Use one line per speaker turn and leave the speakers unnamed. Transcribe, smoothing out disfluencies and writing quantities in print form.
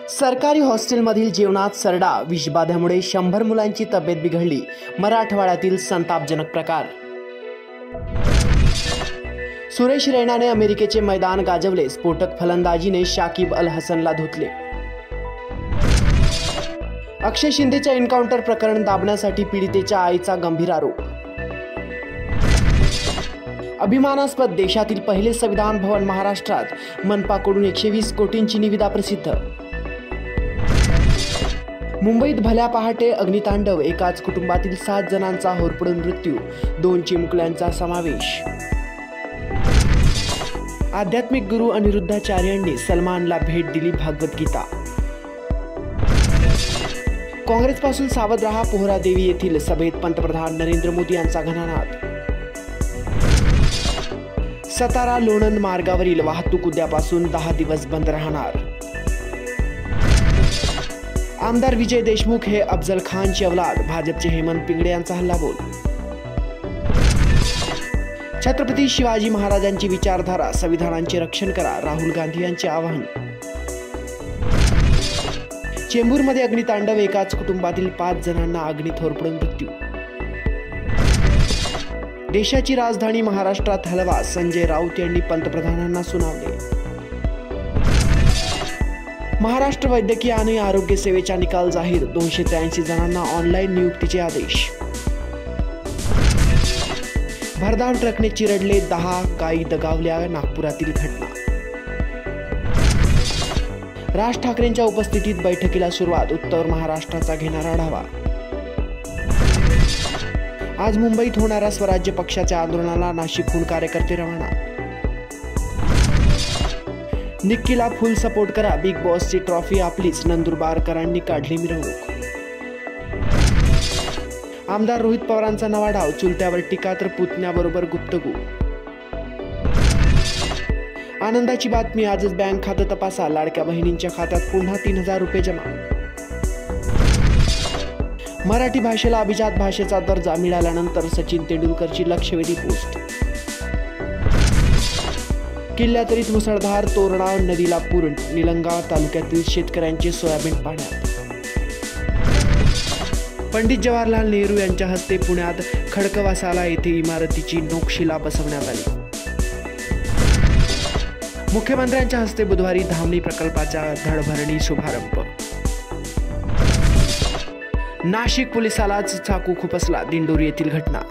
सरकारी हॉस्टेलमधील जेवणात सरडा विषबाधेमुळे 100 मुलांची तब्येत बिघडली. मराठवाड्यातील संतापजनक प्रकार. सुरेश रैनाने अमेरिकेचे मैदान गाजवले. स्फोटक फलंदाजीने शाकिब अल हसनला धुतले. अक्षय शिंदेच्या एन्काउंटर प्रकरण दाबण्यासाठी पीडितेच्या आईचा गंभीर आरोप. अभिमानास्पद देशातील पहिले संविधान भवन महाराष्ट्रात. मनपाकडून 120 कोटींची निविदा प्रसिद्ध. मुंबईत भल्या पहाटे अग्नितांडव. एकाच कुटुंबातील 7 जणांचा होरपळून मृत्यू. 2 चिमुकल्यांचा समावेश. आध्यात्मिक गुरु अनिरुद्धाचार्यांनी सलमानला भेट दिली. भागवत-गीता. काँग्रेसपासून सावध रहा. पोहरादेवी येथील सभेत पंतप्रधान नरेंद्र मोदी यांचा घणानाद. सातारा लोणंद मार्गावरील वाहतूक उद्यापासून 10 दिवस बंद राहणार. आमदार विजय देशमुख हे अफजल खानची औलाद. भाजपचे हेमंत पिंगळे यांचा हल्लाबोल. छत्रपती शिवाजी महाराजांची विचारधारा. संविधानाचे रक्षण करा. राहुल गांधी यांचे आवाहन. चेंबूरमध्ये अग्नितांडव. एकाच कुटुंबातील 5 जणांना अग्नीत होरपळून मृत्यू. देशाची राजधानी महाराष्ट्रात हलवा. संजय राऊत यांनी पंतप्रधानांना सुनावले. महाराष्ट्र वैद्यकीय आणि आरोग्य सेवेचा निकाल जाहीर. 283 जणांना ऑनलाईन नियुक्तीचे आदेश. भरधाव ट्रकने चिरडले. 10 गायी दगावल्या. नागपुरातील घटना. राज ठाकरेंच्या उपस्थितीत बैठकीला सुरुवात. उत्तर महाराष्ट्राचा घेणार आढावा. आज मुंबईत होणाऱ्या स्वराज्य पक्षाच्या आंदोलनाला नाशिकहून कार्यकर्ते रवाना. निक्कीला फुल सपोर्ट करा. बिग बॉसची ट्रॉफी आपलीच. नंदुरबारकरांनी काढली मिरवणूक. आमदार रोहित पवारांचा नवा डाव. चुलत्यावर टीका तर पुतण्याबरोबर गुप्तगू. आनंदाची बातमी. आजच बँक खातं तपासा. लाडक्या बहिणींच्या खात्यात पुन्हा 3000 रुपये जमा. मराठी भाषेला अभिजात भाषेचा दर्जा मिळाल्यानंतर सचिन तेंडुलकरची लक्षवेधी पोस्ट. किल्ल्यातरीत मुसळधार. तोरणा नदीला पूर. निलंगा तालुक्यातील शेतकऱ्यांचे सोयाबीन पाण्यात. पंडित जवाहरलाल नेहरू यांच्या हस्ते पुण्यात खडकवासला येथे इमारतीची नोकशिला बसवण्यात आली. मुख्यमंत्र्यांच्या हस्ते बुधवारी धामणी प्रकल्पाचा धडभरणी शुभारंभ. नाशिक पोलिसालाच चाकू खुपसला. दिंडोरी येथील घटना.